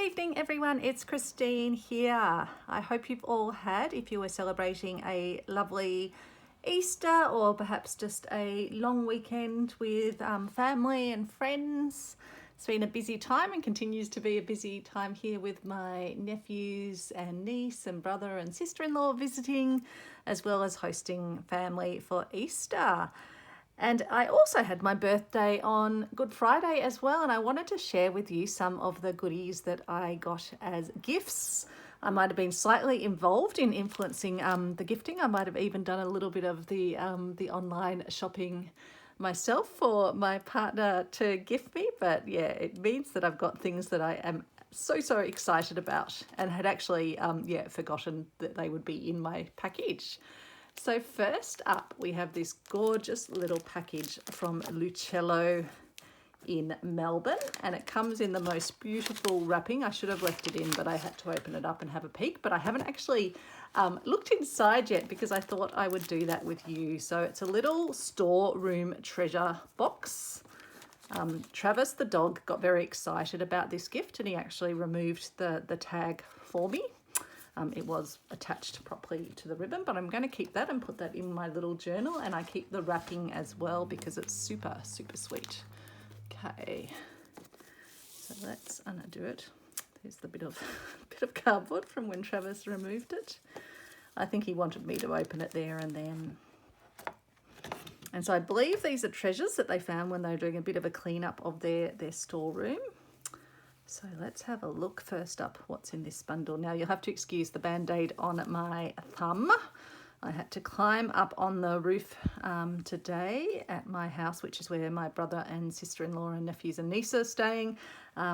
evening, everyone. It's Christine here. I hope you've all had, if you were celebrating a lovely Easter or perhaps just a long weekend with family and friends. It's been a busy time and continues to be a busy time here with my nephews and niece and brother and sister-in-law visiting, as well as hosting family for Easter. And I also had my birthday on Good Friday as well, and I wanted to share with you some of the goodies that I got as gifts. I might have been slightly involved in influencing the gifting. I might have even done a little bit of the online shopping myself for my partner to gift me. But yeah, it means that I've got things that I am so excited about and had actually forgotten that they would be in my package. So first up, we have this gorgeous little package from Lucello in Melbourne, and it comes in the most beautiful wrapping. I should have left it in, but I had to open it up and have a peek, but I haven't actually looked inside yet because I thought I would do that with you. So it's a little storeroom treasure box. Travis, the dog, got very excited about this gift and he actually removed the tag for me. It was attached properly to the ribbon, but I'm going to keep that and put that in my little journal, and I keep the wrapping as well because it's super sweet. Okay, so let's undo it. There's the bit of cardboard from when Travis removed it. I think he wanted me to open it there and then. And so I believe these are treasures that they found when they were doing a bit of a cleanup of their storeroom. So let's have a look first up what's in this bundle. Now you'll have to excuse the band-aid on my thumb. I had to climb up on the roof today at my house, which is where my brother and sister-in-law and nephews and niece are staying,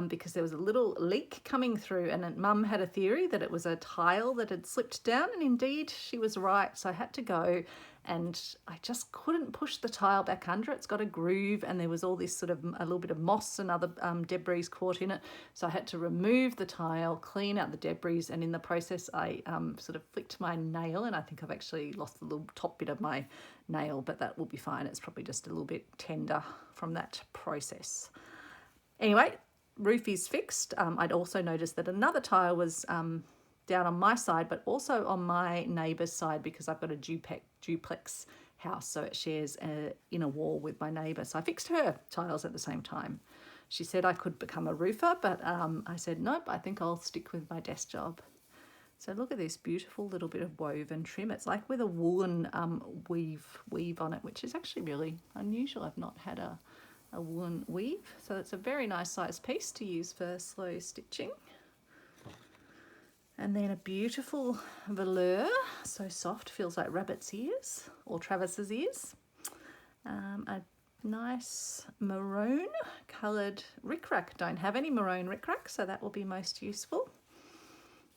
because there was a little leak coming through, and Mum had a theory that it was a tile that had slipped down, and indeed she was right. So I had to go, and I just couldn't push the tile back under. It's got a groove, and there was all this sort of a little bit of moss and other debris caught in it. So I had to remove the tile, clean out the debris, and in the process I sort of flicked my nail, and I think I've actually lost the little top bit of my nail, but that will be fine. It's probably just a little bit tender from that process. Anyway, roof is fixed. I'd also noticed that another tile was down on my side, but also on my neighbour's side, because I've got a duplex house, so it shares an inner wall with my neighbour. So I fixed her tiles at the same time. She said I could become a roofer, but I said nope, I think I'll stick with my desk job. So look at this beautiful little bit of woven trim. It's like with a woolen weave on it, which is actually really unusual. I've not had a woolen weave. So it's a very nice size piece to use for slow stitching. And then a beautiful velour, so soft, feels like rabbit's ears or Travis's ears. A nice maroon coloured rickrack. Don't have any maroon rickrack, so that will be most useful.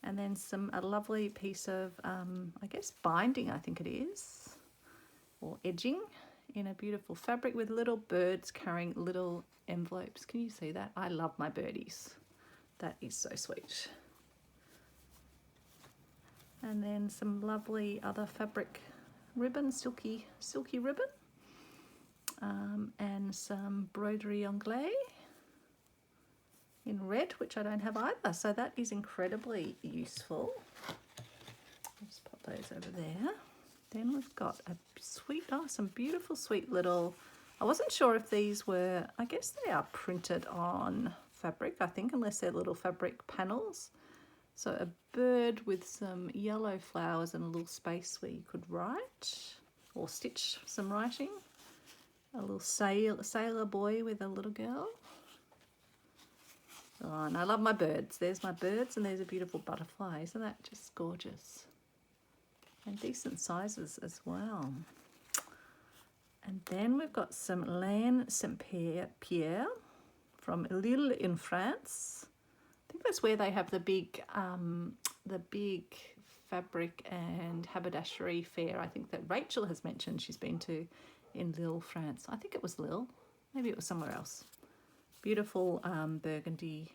And then a lovely piece of, I guess, binding, I think it is, or edging in a beautiful fabric with little birds carrying little envelopes. Can you see that? I love my birdies. That is so sweet. And then some lovely other fabric ribbon, silky ribbon, and some broderie anglais in red, which I don't have either. So that is incredibly useful. Let's pop those over there. Then we've got some beautiful sweet little, I wasn't sure if these were, I guess they are printed on fabric, I think, unless they're little fabric panels. So a bird with some yellow flowers and a little space where you could write or stitch some writing. A little sailor boy with a little girl. Oh, and I love my birds. There's my birds, and there's a beautiful butterfly. Isn't that just gorgeous? And decent sizes as well. And then we've got some Laine Saint-Pierre from Lille in France. I think that's where they have the big fabric and haberdashery fair. I think that Rachel has mentioned she's been to in Lille, France. I think it was Lille. Maybe it was somewhere else. Beautiful burgundy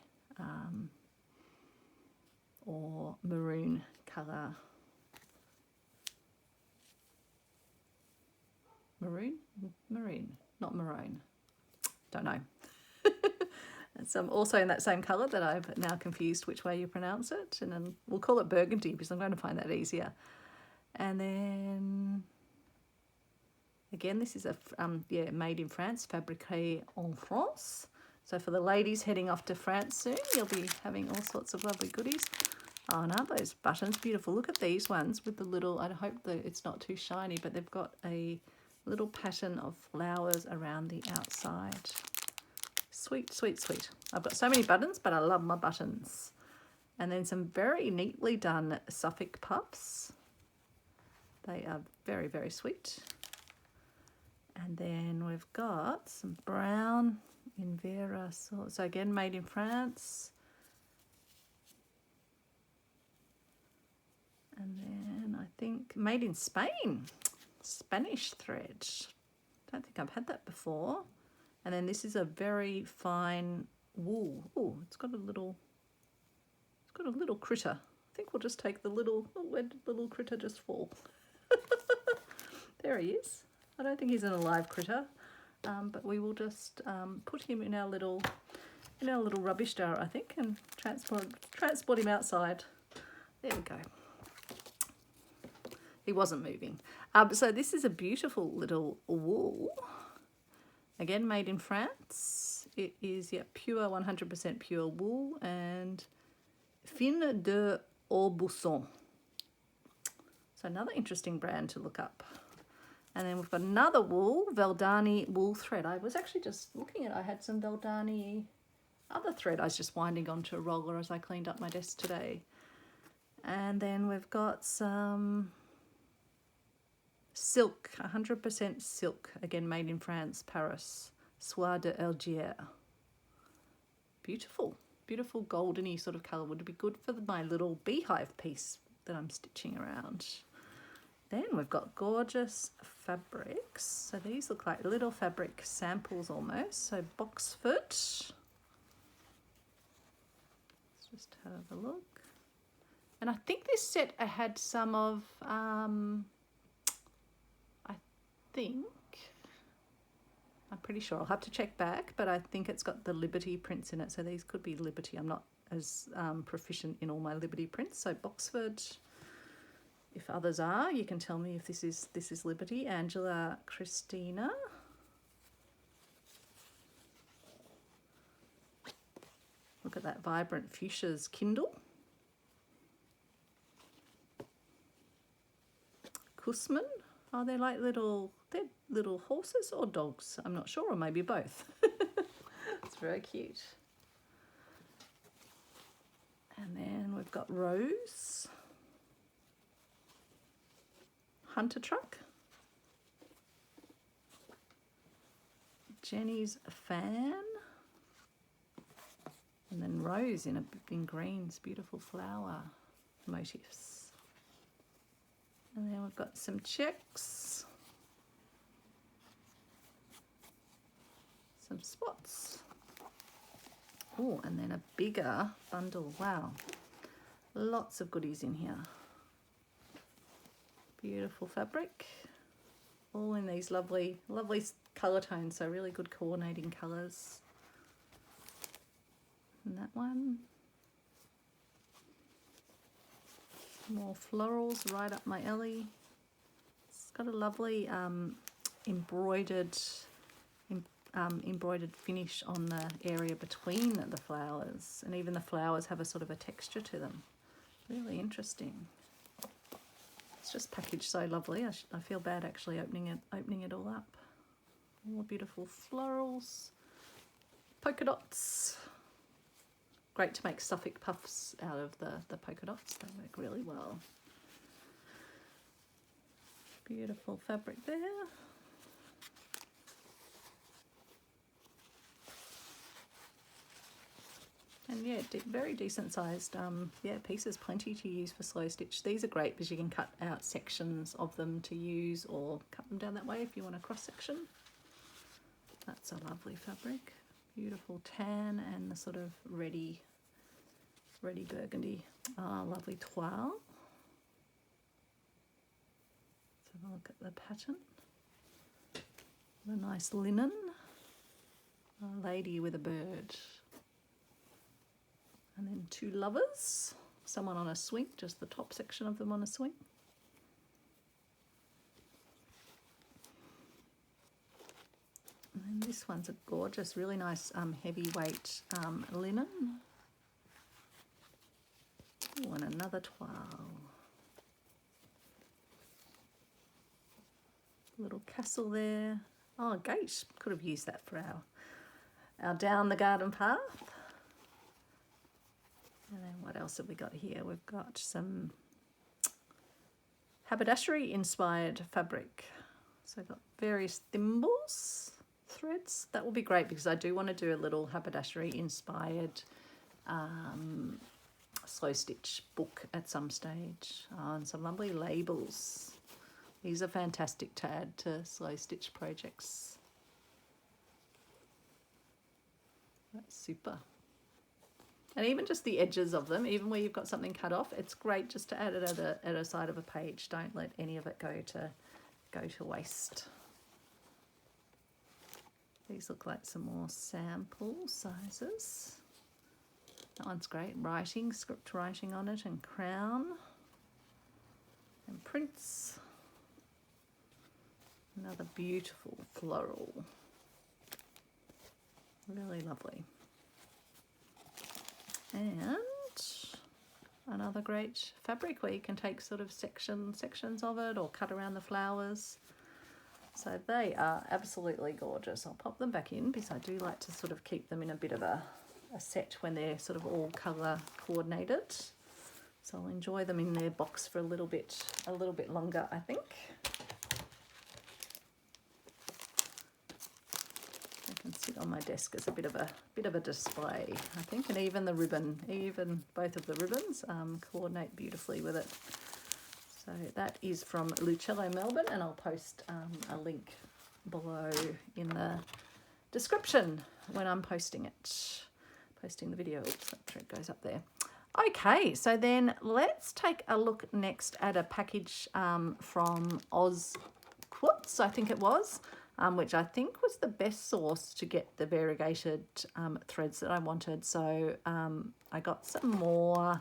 or maroon colour. Maroon, not maroon. Don't know. It's also in that same colour that I've now confused which way you pronounce it. And then we'll call it burgundy because I'm going to find that easier. And then, again, this is a made in France, fabriqué en France. So for the ladies heading off to France soon, you'll be having all sorts of lovely goodies. Oh, and aren't those buttons beautiful? Look at these ones with the little, I hope that it's not too shiny, but they've got a little pattern of flowers around the outside. Sweet, sweet, sweet. I've got so many buttons, but I love my buttons. And then some very neatly done Suffolk puffs. They are very, very sweet. And then we've got some brown in Vera. So again, made in France. And then I think made in Spain. Spanish thread. Don't think I've had that before. And then this is a very fine wool. Oh, it's got a little critter. I think we'll just take the little, where did the little critter just fall? There he is. I don't think he's an alive critter, but we will just put him in our little rubbish jar, I think, and transport him outside. There we go. He wasn't moving. So this is a beautiful little wool. Again, made in France. It is pure, 100% pure wool and Fin de Aubusson. So another interesting brand to look up. And then we've got another wool, Valdani wool thread. I was actually just looking at, I had some Valdani other thread I was just winding onto a roller as I cleaned up my desk today. And then we've got some silk, 100% silk, again made in France, Paris, Soie de Algiers. Beautiful, beautiful goldeny sort of colour. Would be good for my little beehive piece that I'm stitching around. Then we've got gorgeous fabrics. So these look like little fabric samples almost. So Boxford. Let's just have a look. And I think this set I had some of, I'm pretty sure, I'll have to check back, but I think it's got the Liberty prints in it. So these could be Liberty. I'm not as proficient in all my Liberty prints. So Boxford. If others are, you can tell me if this is Liberty. Angela Christina. Look at that vibrant fuchsia's Kindle. Kussman. Are they like little horses or dogs? I'm not sure, or maybe both. It's very cute. And then we've got Rose. Hunter Truck. Jenny's Fan. And then Rose in greens, beautiful flower motifs. And then we've got some checks. Some spots. Oh, and then a bigger bundle. Wow. Lots of goodies in here. Beautiful fabric. All in these lovely, lovely colour tones. So really good coordinating colours. And that one. More florals right up my alley. It's got a lovely embroidered finish on the area between the flowers, and even the flowers have a sort of a texture to them. Really interesting. It's just packaged so lovely. I feel bad actually opening it all up. More beautiful florals, polka dots. Great to make Suffolk puffs out of the polka dots. They work really well. Beautiful fabric there. And yeah, very decent sized pieces, plenty to use for slow stitch. These are great because you can cut out sections of them to use, or cut them down that way if you want a cross section. That's a lovely fabric. Beautiful tan and the sort of ready burgundy. Ah, lovely toile. Let's have a look at the pattern. The nice linen. A lady with a bird. And then two lovers, someone on a swing, just the top section of them on a swing. And then this one's a gorgeous, really nice heavyweight linen. Oh, and another toile. Little castle there. Oh, gate. Could have used that for our down the garden path. And then what else have we got here? We've got some haberdashery inspired fabric. So I've got various thimbles, threads. That will be great because I do want to do a little haberdashery inspired slow stitch book at some stage. And some lovely labels. These are fantastic to add to slow stitch projects. That's super. And even just the edges of them, even where you've got something cut off, it's great just to add it at a side of a page. Don't let any of it go to waste. These look like some more sample sizes. That one's great. Writing, script writing on it, and crown and prints. Another beautiful floral. Really lovely. And another great fabric where you can take sort of sections of it or cut around the flowers. So they are absolutely gorgeous. I'll pop them back in because I do like to sort of keep them in a bit of a set when they're sort of all colour coordinated. So I'll enjoy them in their box for a little bit longer, I think. Can sit on my desk as a bit of a display, I think, and even the ribbon, both of the ribbons coordinate beautifully with it. So that is from Lucello Melbourne, and I'll post a link below in the description when I'm posting the video. Oops, that thread goes up there. Okay, so then let's take a look next at a package from Oz Quilts, I think it was. Which I think was the best source to get the variegated threads that I wanted. So I got some more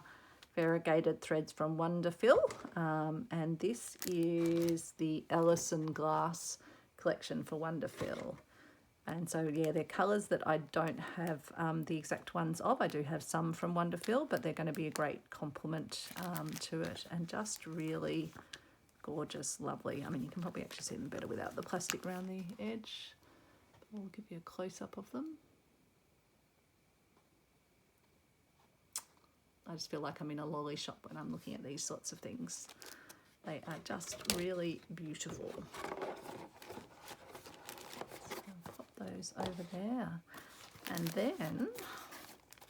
variegated threads from Wonderfill, and this is the Ellison Glass collection for Wonderfill. And so, yeah, they're colours that I don't have the exact ones of. I do have some from Wonderfill, but they're going to be a great complement to it, and just really gorgeous, lovely. I mean, you can probably actually see them better without the plastic around the edge. I'll give you a close-up of them. I just feel like I'm in a lolly shop when I'm looking at these sorts of things. They are just really beautiful. So I'll pop those over there. And then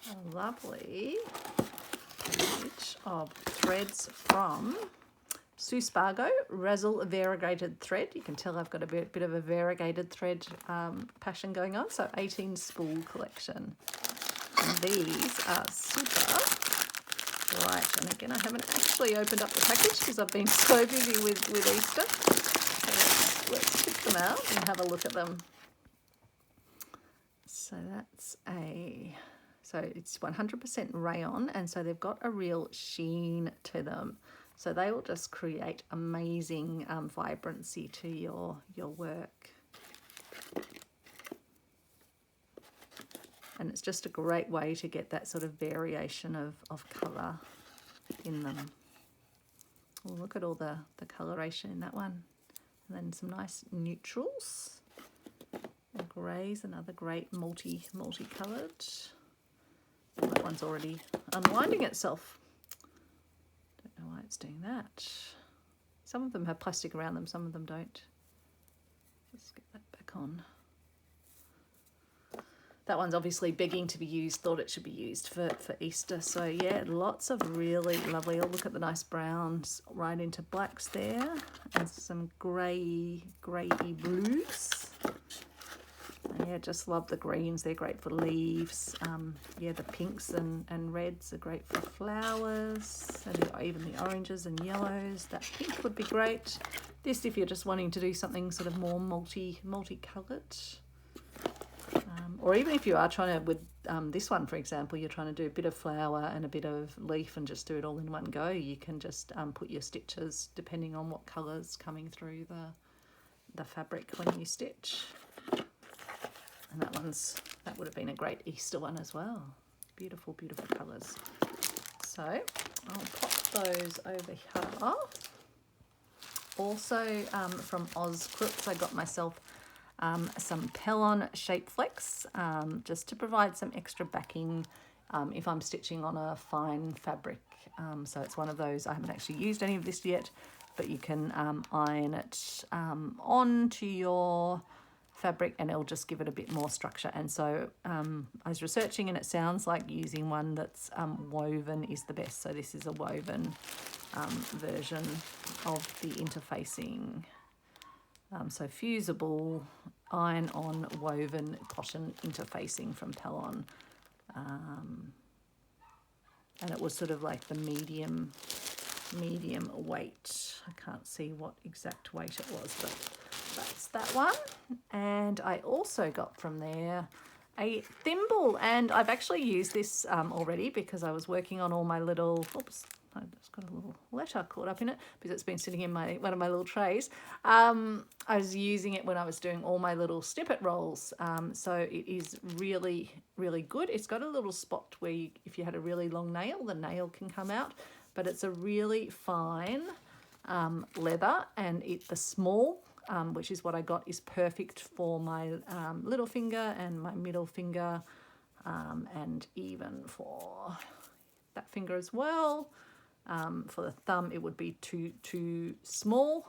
a lovely package of threads from Sue Spargo, Razzle Variegated Thread. You can tell I've got a bit of a variegated thread passion going on. So 18 spool collection. And these are super. Right, and again, I haven't actually opened up the package because I've been so busy with Easter. So let's pick them out and have a look at them. So it's 100% rayon, and so they've got a real sheen to them. So they will just create amazing vibrancy to your work. And it's just a great way to get that sort of variation of colour in them. Oh, look at all the coloration in that one. And then some nice neutrals. And greys, another great multi-coloured. Oh, that one's already unwinding itself. Don't know why it's doing that. Some of them have plastic around them, some of them don't. Let's get that back on. That one's obviously begging to be used, thought it should be used for Easter. So yeah, lots of really lovely, oh, look at the nice browns right into blacks there. And some grey blues. And yeah, just love the greens, they're great for leaves. Yeah, the pinks and reds are great for flowers. And even the oranges and yellows, that pink would be great. This if you're just wanting to do something sort of more multi-coloured. or even if you are trying to, with this one, for example, you're trying to do a bit of flower and a bit of leaf and just do it all in one go, you can just put your stitches depending on what colour's coming through the fabric when you stitch. And that would have been a great Easter one as well. Beautiful, beautiful colours. So I'll pop those over here. Also from Oz Quilts, I got myself some Pellon Shape Flex just to provide some extra backing if I'm stitching on a fine fabric. So it's one of those, I haven't actually used any of this yet, but you can iron it onto your fabric and it'll just give it a bit more structure. And so I was researching and it sounds like using one that's woven is the best. So this is a woven version of the interfacing. So fusible iron-on woven cotton interfacing from Pellon. And it was sort of like the medium weight. I can't see what exact weight it was, but that's that one. And I also got from there a thimble, and I've actually used this already because I was working on all my little, oops, I just got a little letter caught up in it because it's been sitting in one of my little trays. I was using it when I was doing all my little snippet rolls. So it is really, really good. It's got a little spot where if you had a really long nail, the nail can come out, but it's a really fine leather, and the small, which is what I got, is perfect for my little finger and my middle finger, and even for that finger as well. For the thumb, it would be too small,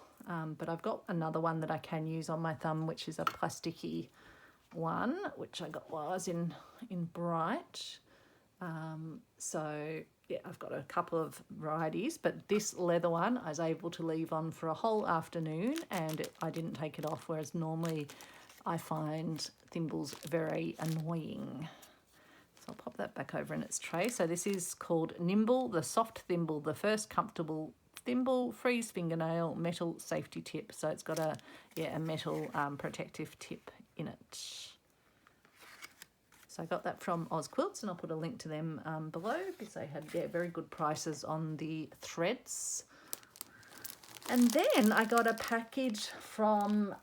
but I've got another one that I can use on my thumb, which is a plasticky one, which I got while I was in Bright. So yeah, I've got a couple of varieties, but this leather one I was able to leave on for a whole afternoon, and I didn't take it off, whereas normally I find thimbles very annoying. So I'll pop that back over in its tray. So this is called Nimble, the soft thimble, the first comfortable thimble, freeze fingernail, metal safety tip. So it's got a metal protective tip in it. So I got that from Oz Quilts, and I'll put a link to them below because they had very good prices on the threads. And then I got a package from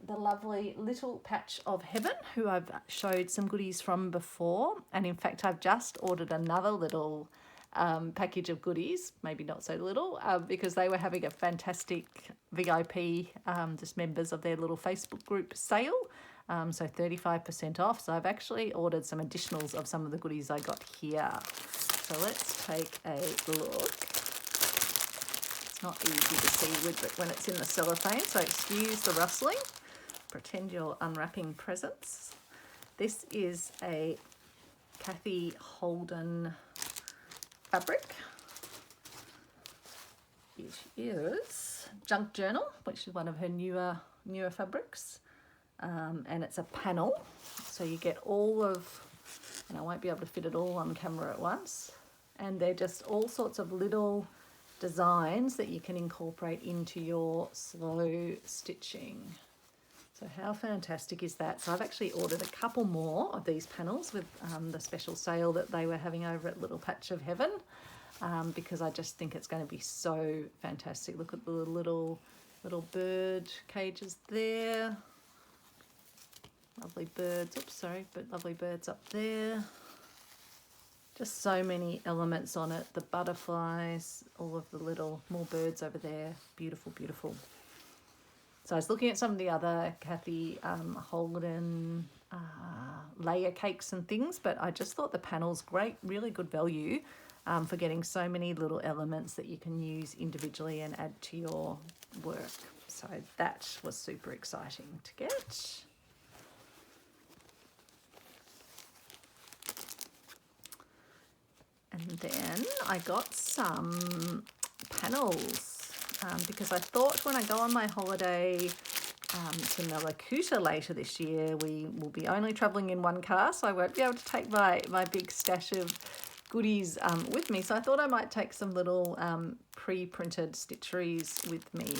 the lovely Little Patch of Heaven, who I've showed some goodies from before. And in fact, I've just ordered another little package of goodies, maybe not so little, because they were having a fantastic VIP, just members of their little Facebook group sale. So 35% off. So I've actually ordered some additionals of some of the goodies I got here. So let's take a look. Not easy to see with it when it's in the cellophane, so excuse the rustling. Pretend you're unwrapping presents. This is a Kathy Holden fabric. It is Junk Journal, which is one of her newer fabrics, and it's a panel, so you get all of, and I won't be able to fit it all on camera at once, and they're just all sorts of little designs that you can incorporate into your slow stitching. So how fantastic is that? So I've actually ordered a couple more of these panels with the special sale that they were having over at Little Patch of Heaven, because I just think it's going to be so fantastic. Look at the little bird cages there. Lovely birds. Oops, sorry, but lovely birds up there. Just so many elements on it. The butterflies, all of the little more birds over there. Beautiful, beautiful. So I was looking at some of the other Kathy Holden layer cakes and things, but I just thought the panel's great, really good value for getting so many little elements that you can use individually and add to your work. So that was super exciting to get. And then I got some panels because I thought when I go on my holiday to Malakuta later this year, we will be only travelling in one car, so I won't be able to take my big stash of goodies with me. So I thought I might take some little pre-printed stitcheries with me.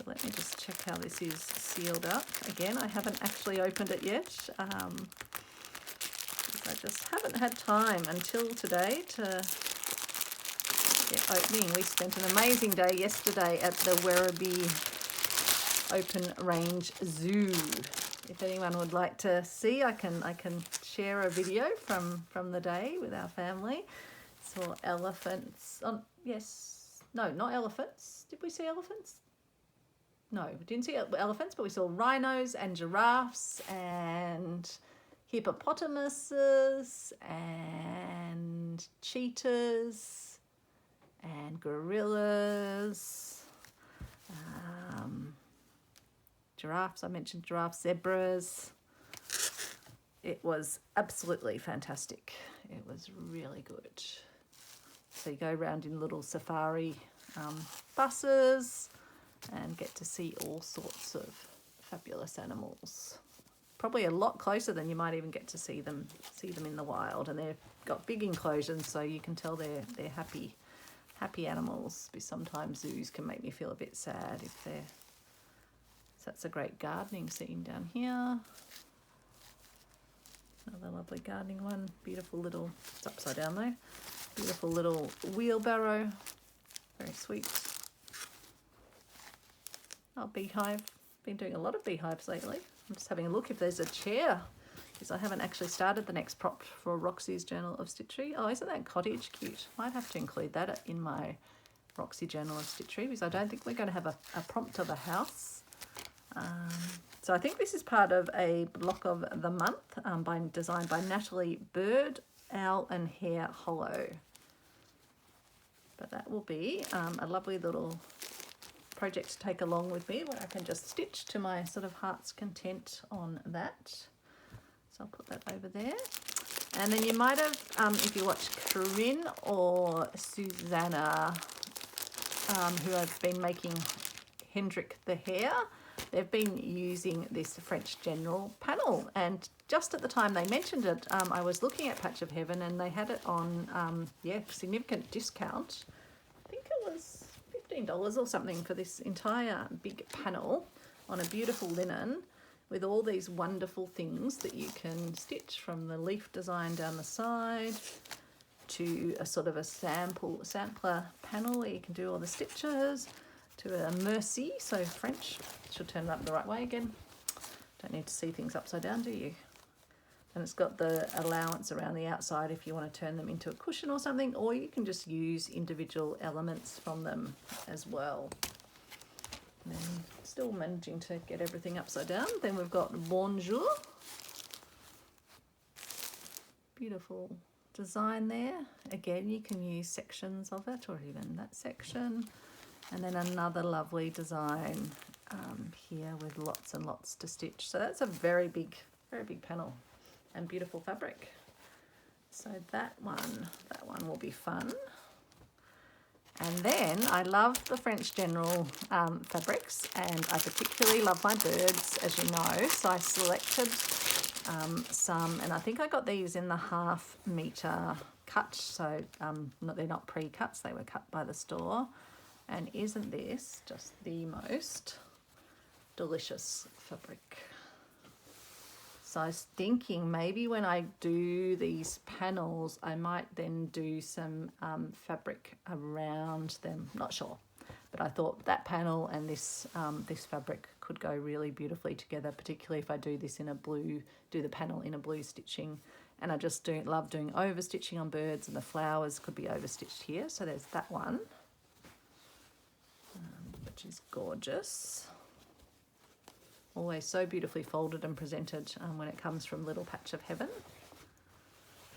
So let me just check how this is sealed up. Again, I haven't actually opened it yet. I just haven't had time until today to get opening. We spent an amazing day yesterday at the Werribee Open Range Zoo. If anyone would like to see, I can share a video from the day with our family. Saw elephants. No, not elephants. Did we see elephants? No, we didn't see elephants, but we saw rhinos and giraffes and hippopotamuses and cheetahs and gorillas, giraffes, I mentioned giraffes, zebras. It was absolutely fantastic. It was really good. So you go around in little safari buses and get to see all sorts of fabulous animals. Probably a lot closer than you might even get to see them in the wild. And they've got big enclosures, so you can tell they're happy animals. But sometimes zoos can make me feel a bit sad if they're. So that's a great gardening scene down here. Another lovely gardening one. Beautiful little, it's upside down though. Beautiful little wheelbarrow. Very sweet. Oh, beehive. Been doing a lot of beehives lately. I'm just having a look if there's a chair, because I haven't actually started the next prop for Roxy's Journal of Stitchery. Oh, isn't that cottage cute? Might have to include that in my Roxy Journal of Stitchery, because I don't think we're going to have a prompt of a house. So I think this is part of a block of the month designed by Natalie Bird, Owl and Hare Hollow. But that will be a lovely little project to take along with me, where I can just stitch to my sort of heart's content on that. So I'll put that over there. And then you might have, if you watch Corinne or Susanna, who have been making Hendrik the Hare, they've been using this French General panel, and just at the time they mentioned it, I was looking at Patch of Heaven and they had it on significant discount. I think it was $15 or something for this entire big panel on a beautiful linen with all these wonderful things that you can stitch, from the leaf design down the side to a sort of a sampler panel where you can do all the stitches, to a merci, so French. Should turn it up the right way again. Don't need to see things upside down, do you? And it's got the allowance around the outside if you want to turn them into a cushion or something, or you can just use individual elements from them as well. And then still managing to get everything upside down. Then we've got Bonjour. Beautiful design there. Again, you can use sections of it, or even that section. And then another lovely design here with lots and lots to stitch. So that's a very big panel and beautiful fabric. So that one will be fun. And then I love the French General fabrics, and I particularly love my birds, as you know. So I selected some, and I think I got these in the 1/2 meter cut. So they're not pre-cuts, they were cut by the store. And isn't this just the most delicious fabric? So I was thinking maybe when I do these panels, I might then do some fabric around them. Not sure, but I thought that panel and this fabric could go really beautifully together, particularly if I do this in a blue, do the panel in a blue stitching. And I just love doing over stitching on birds, and the flowers could be over stitched here. So there's that one, which is gorgeous. Always so beautifully folded and presented when it comes from Little Patch of Heaven.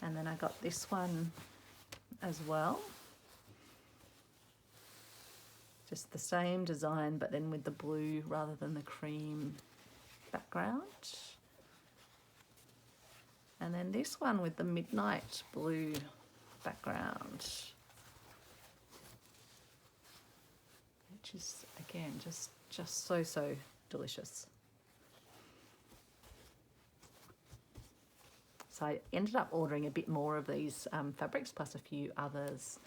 And then I got this one as well. Just the same design, but then with the blue rather than the cream background. And then this one with the midnight blue background, which is again just so delicious. So I ended up ordering a bit more of these fabrics, plus a few others.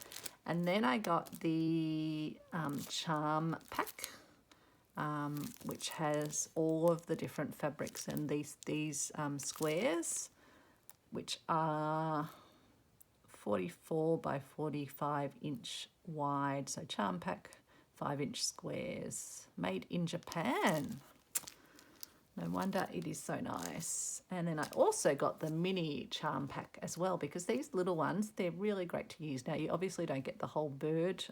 And then I got the charm pack, which has all of the different fabrics and these squares, which are 44 by 45 inch wide. So charm pack 5-inch squares, made in Japan. No wonder it is so nice. And then I also got the mini charm pack as well, because these little ones, they're really great to use. Now, you obviously don't get the whole bird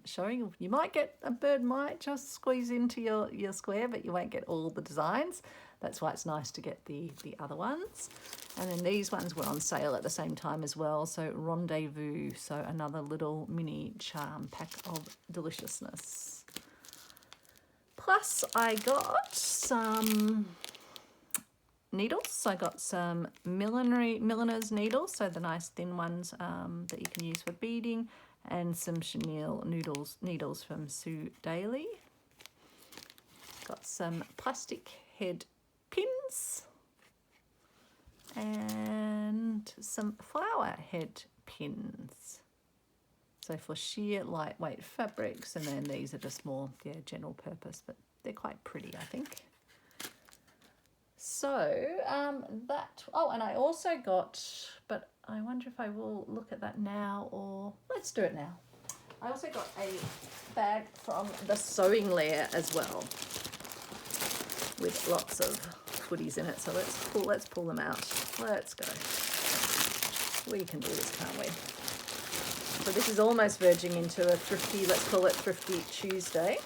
showing. You might get a bird might just squeeze into your square, but you won't get all the designs. That's why it's nice to get the other ones. And then these ones were on sale at the same time as well. So Rendezvous, so another little mini charm pack of deliciousness. Plus, I got some needles. I got some milliner's needles, so the nice thin ones that you can use for beading, and some chenille needles from Sue Daly. Got some plastic head pins and some flower head pins. So for sheer lightweight fabrics, and then these are just more, general purpose, but they're quite pretty, I think. So and I also got, but I wonder if I will look at that now, or let's do it now. I also got a bag from the Sewing Lair as well, with lots of goodies in it. So let's pull them out. Let's go. We can do this, can't we? So this is almost verging into a thrifty, let's call it Thrifty Tuesday.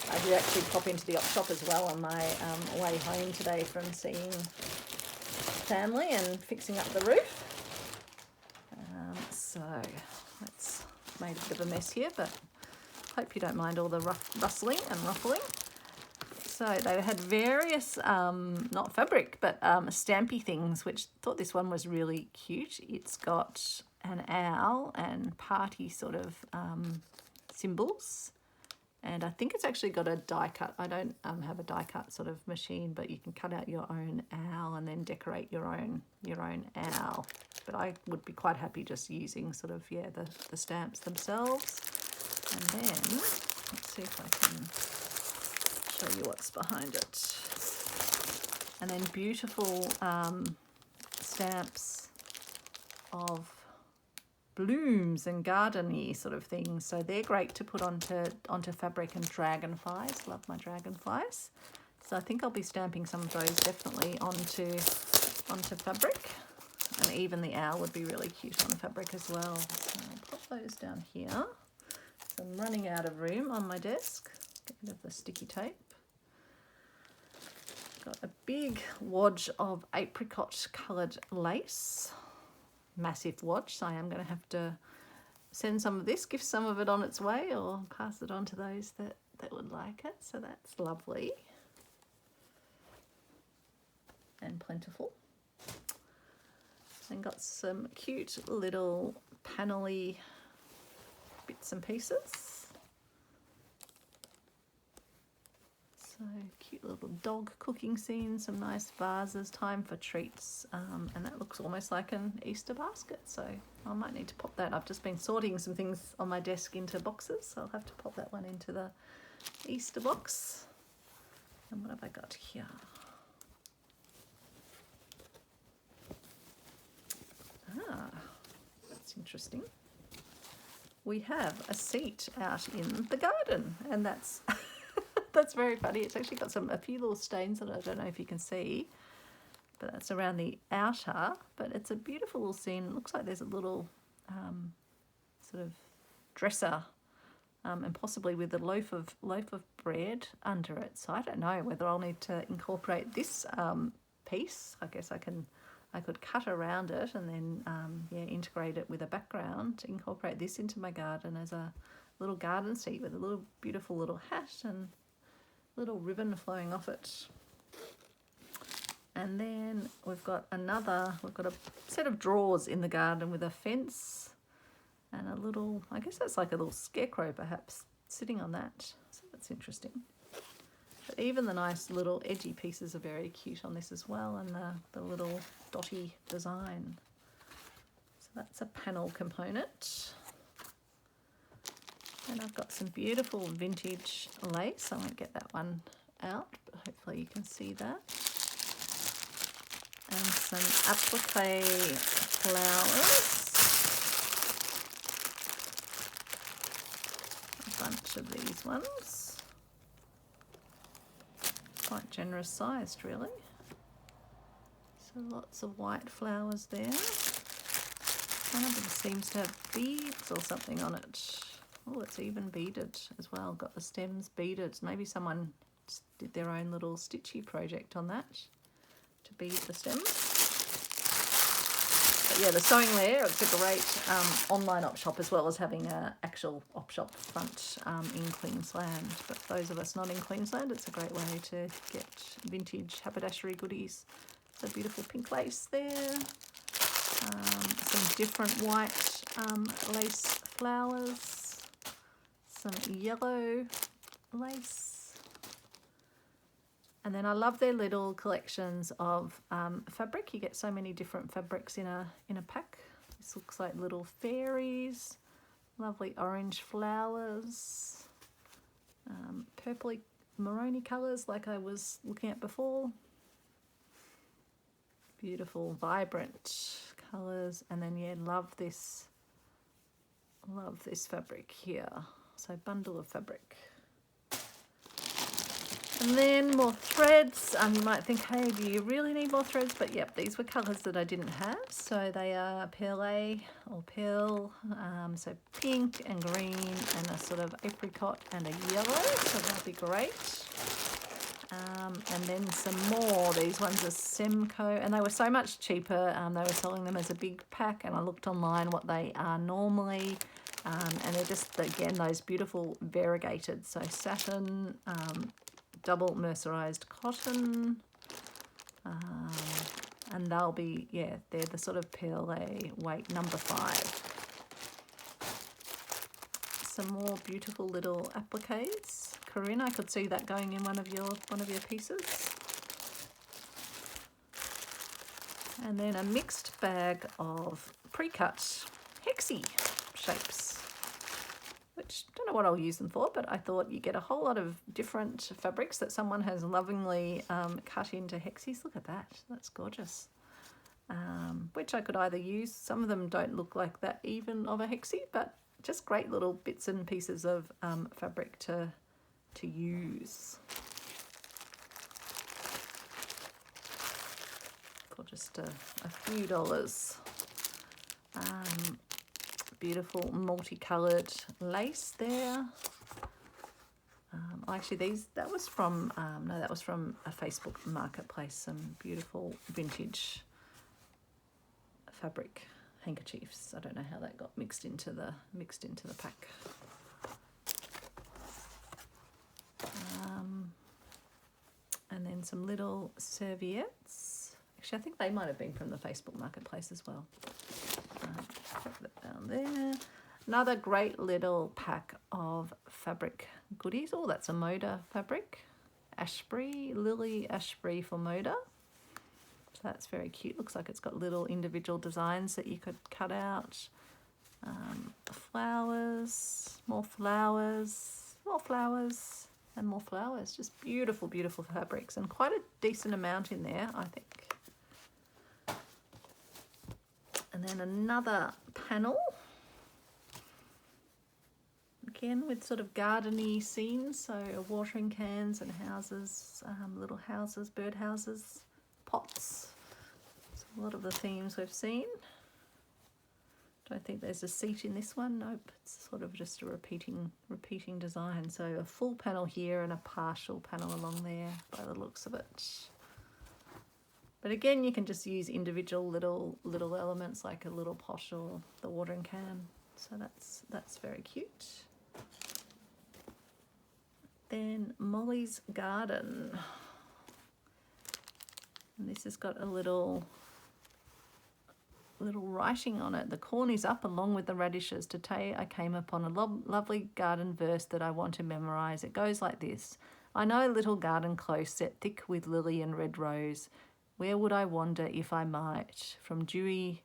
I did actually pop into the op shop as well on my way home today from seeing family and fixing up the roof. So that's made a bit of a mess here, but hope you don't mind all the rustling and ruffling. So they had various, not fabric, but stampy things, which thought this one was really cute. It's got an owl and party sort of symbols. And I think it's actually got a die cut. I don't have a die cut sort of machine, but you can cut out your own owl and then decorate your own owl. But I would be quite happy just using sort of, the stamps themselves. And then, let's see if I can show you what's behind it. And then beautiful stamps of blooms and garden-y sort of things. So they're great to put onto fabric, and dragonflies. Love my dragonflies. So I think I'll be stamping some of those definitely onto fabric. And even the owl would be really cute on fabric as well. So I'll pop those down here. So I'm running out of room on my desk. Get rid of the sticky tape. Got a big wodge of apricot coloured lace. Massive wodge, so I am going to have to send some of this, give some of it on its way, or pass it on to those that would like it. So that's lovely and plentiful. And got some cute little panel-y bits and pieces. So cute little dog cooking scene, some nice vases, time for treats, and that looks almost like an Easter basket, so I might need to pop that. I've just been sorting some things on my desk into boxes, so I'll have to pop that one into the Easter box. And what have I got here? That's interesting. We have a seat out in the garden, and that's that's very funny. It's actually got a few little stains on it. I don't know if you can see, but that's around the outer. But it's a beautiful little scene. It looks like there's a little sort of dresser, and possibly with a loaf of bread under it. So I don't know whether I'll need to incorporate this piece. I guess I could cut around it and then integrate it with a background to incorporate this into my garden as a little garden seat with a little beautiful little hat and little ribbon flowing off it. And then we've got a set of drawers in the garden with a fence and a little, I guess that's like a little scarecrow perhaps sitting on that. So that's interesting. But even the nice little edgy pieces are very cute on this as well, and the little dotty design. So that's a panel component. And I've got some beautiful vintage lace. I won't get that one out, but hopefully you can see that. And some applique flowers. A bunch of these ones. Quite generous sized, really. So lots of white flowers there. One of them seems to have beads or something on it. Oh, it's even beaded as well. Got the stems beaded. Maybe someone did their own little stitchy project on that to bead the stems. But yeah, the Sewing Lair, it's a great online op shop, as well as having an actual op shop front in Queensland. But for those of us not in Queensland, it's a great way to get vintage haberdashery goodies. So beautiful pink lace there. Some different white lace flowers. Some yellow lace. And then I love their little collections of fabric. You get so many different fabrics in a pack. This looks like little fairies, lovely orange flowers, purpley maroony colours like I was looking at before. Beautiful, vibrant colours, and then yeah, love this fabric here. So bundle of fabric. And then more threads. You might think, hey, do you really need more threads? But yep, these were colours that I didn't have. So they are perle or pearl, so pink and green and a sort of apricot and a yellow. So that'll be great. And then some more. These ones are Semco, and they were so much cheaper. They were selling them as a big pack, and I looked online what they are normally. And they're just, again, those beautiful variegated. So satin, double mercerized cotton, and they'll be, yeah, they're the sort of perle weight number 5. Some more beautiful little appliques. Corinne, I could see that going in one of your pieces. And then a mixed bag of pre-cut hexie shapes, which I don't know what I'll use them for, but I thought you get a whole lot of different fabrics that someone has lovingly cut into hexies. Look at that, that's gorgeous. Which I could either use. Some of them don't look like that even of a hexie, but just great little bits and pieces of fabric to use for just a few dollars. Beautiful multicolored lace there. Actually, that was from that was from a Facebook marketplace. Some beautiful vintage fabric handkerchiefs. I don't know how that got mixed into the pack. And then some little serviettes. Actually, I think they might have been from the Facebook marketplace as well. Put that down there. Another great little pack of fabric goodies. Oh, that's a Moda fabric. Ashbury, Lily Ashbury for Moda. So that's very cute. Looks like it's got little individual designs that you could cut out. Flowers, more flowers, more flowers, and more flowers. Just beautiful, beautiful fabrics, and quite a decent amount in there, I think. And then another panel, again with sort of garden-y scenes, so watering cans and houses, little houses, bird houses, pots. So a lot of the themes we've seen. Don't think there's a seat in this one. Nope, it's sort of just a repeating design. So a full panel here and a partial panel along there by the looks of it. But again, you can just use individual little elements like a little pot or the watering can. So that's very cute. Then Molly's Garden. And this has got a little writing on it. The corn is up along with the radishes. Today I came upon a lovely garden verse that I want to memorize. It goes like this. I know a little garden close set thick with lily and red rose. Where would I wander if I might? From dewy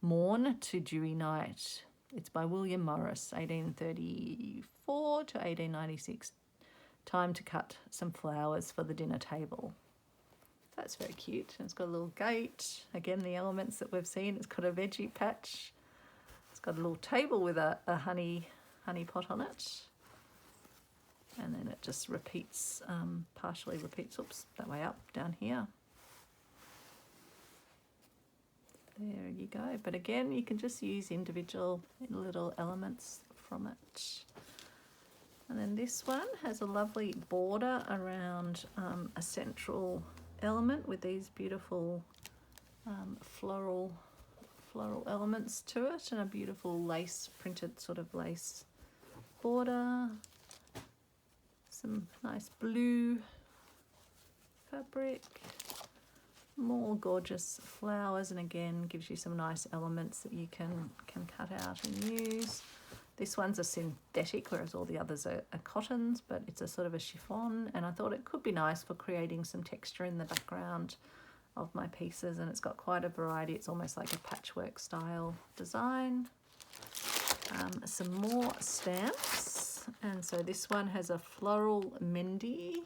morn to dewy night. It's by William Morris, 1834 to 1896. Time to cut some flowers for the dinner table. That's very cute. And it's got a little gate. Again, the elements that we've seen. It's got a veggie patch. It's got a little table with a honey pot on it. And then it just repeats, partially repeats, oops, that way up, down here. There you go. But again, you can just use individual little elements from it. And then this one has a lovely border around a central element with these beautiful floral elements to it, and a beautiful lace, printed sort of lace border. Some nice blue fabric. More gorgeous flowers, and again gives you some nice elements that you can cut out and use. This one's a synthetic, whereas all the others are cottons, but it's a sort of a chiffon, and I thought it could be nice for creating some texture in the background of my pieces. And it's got quite a variety. It's almost like a patchwork style design. Some more stamps, and so this one has a floral Mendy.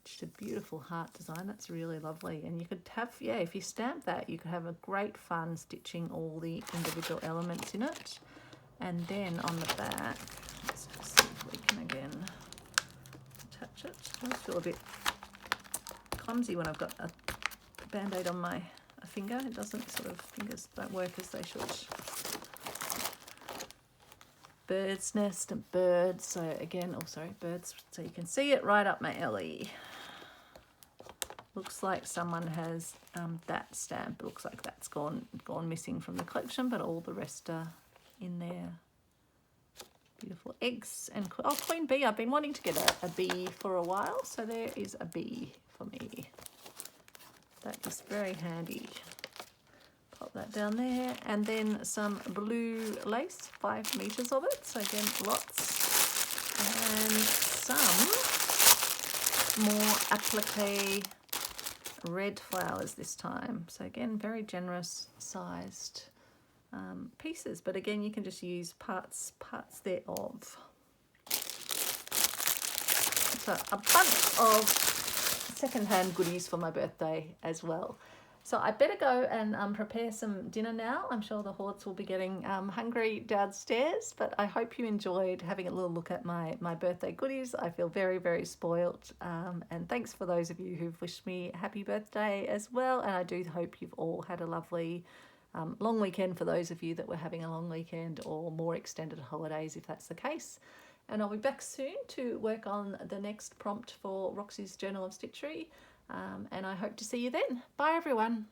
Just a beautiful heart design. That's really lovely. And you could have, yeah, if you stamp that, you could have a great fun stitching all the individual elements in it. And then on the back, let's just see if we can again attach it. I feel a bit clumsy when I've got a band-aid on my finger. It doesn't fingers don't work as they should. Bird's nest and birds. So again, birds. So you can see it right up my alley. Looks like someone has that stamp. It looks like that's gone missing from the collection, but all the rest are in there. Beautiful eggs and queen bee. I've been wanting to get a bee for a while, so there is a bee for me. That is very handy. Pop that down there, and then some blue lace, 5 meters of it. So again, lots, and some more applique red flowers this time. So again, very generous sized pieces, but again, you can just use parts thereof. So a bunch of secondhand goodies for my birthday as well. So I better go and prepare some dinner now. I'm sure the hordes will be getting hungry downstairs, but I hope you enjoyed having a little look at my birthday goodies. I feel very, very spoilt. And thanks for those of you who've wished me happy birthday as well. And I do hope you've all had a lovely long weekend for those of you that were having a long weekend, or more extended holidays if that's the case. And I'll be back soon to work on the next prompt for Roxy's Journal of Stitchery. And I hope to see you then. Bye everyone.